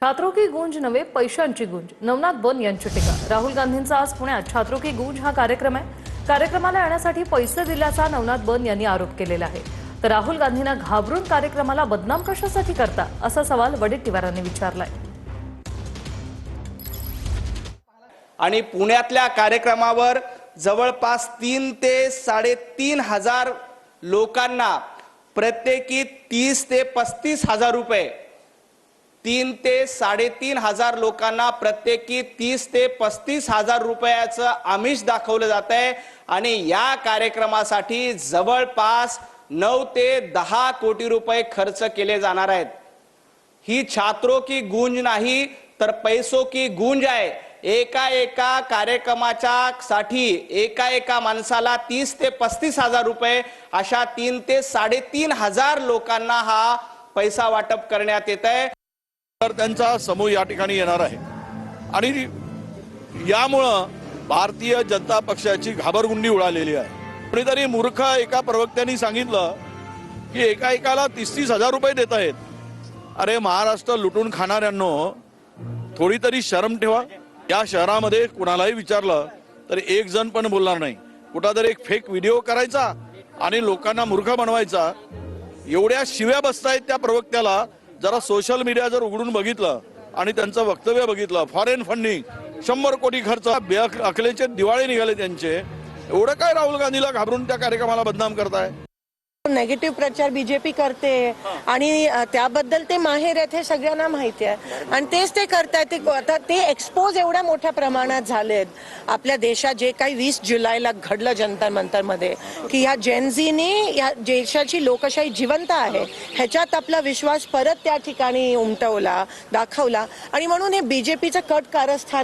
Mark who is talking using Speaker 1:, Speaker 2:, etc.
Speaker 1: छात्रों की गूंज नवे पैशांची गूंज, नवनाथ बन यांची टीका। राहुल गांधींचा आज पुण्यात छात्रों की गूंज हा कार्यक्रम आहे। कार्यक्रमाला येण्यासाठी पैसे दिल्याचा नवनाथ बन यांनी आरोप केलेला आहे। तर राहुल गांधींना घाबरून कार्यक्रमाला बदनाम कशासाठी करता, असा सवाल वडेट्टीवारांनी विचारलाय।
Speaker 2: आणि पुण्यातल्या कार्यक्रमावर जवळपास 3 ते 3.5 हजार लोकांना प्रत्येकी 30 ते 35 हजार रुपये 3 ते 3.5 हजार लोकांना प्रत्येकी 30 ते 35 हजार रुपयाचं आमिष दाखवलं जात आहे। आणि या कार्यक्रमासाठी जवळपास 9 ते 10 कोटी रुपये खर्च केले जाणार आहेत। ही छात्रों की गूंज नाही तर पैसों की गूंज आहे। एका कार्यक्रमाच्या साठी एका माणसाला 30 ते 35 हजार रुपये अशा 3 ते 3.5 हजार लोकांना हा पैसा वाटप करण्यात येत आहे।
Speaker 3: तर त्यांचा समूह या ठिकाणी येणार आहे आणि यामुळे भारतीय जनता पक्षाची घाबरगुंडी उडालेली आहे। कोणीतरी मूर्ख एका प्रवक्त्यांनी सांगितलं की एकाला 30 हजार रुपये देत आहेत। अरे महाराष्ट्र लुटून खाणाऱ्यांनो, थोडी तरी शरम ठेवा। या शहरामध्ये कुणालाही विचारलं तर एक जण पण बोलणार नाही। कुठेतरी एक फेक व्हिडिओ करायचा आणि लोकांना मूर्ख बनवायचा। एवढ्या शिव्या बसतायत त्या प्रवक्त्याला। जरा सोशल मीडिया जर उघडून बघितलं आणि त्यांचं वक्तव्य बघितलं, फॉरेन फंडिंग 100 कोटी खर्च, अकलेचे दिवाळे निघाले त्यांचे। एवढं काय राहुल गांधीला घाबरून त्या कार्यक्रमाला बदनाम करताय?
Speaker 4: नेगेटिव्ह प्रचार बीजेपी करते आणि त्याबद्दल ते माहेर आहेत हे सगळ्यांना माहिती आहे आणि तेच ते करतायत। आता ते एक्सपोज एवढ्या मोठ्या प्रमाणात झालेत आपल्या देशात। जे काही 20 जुलैला घडलं जंतर मंतरमध्ये की या जेनझीने या देशाची लोकशाही जिवंत आहे ह्याच्यात आपला विश्वास परत त्या ठिकाणी उमटवला, दाखवला। आणि म्हणून हे बीजेपीचं कट कारस्थान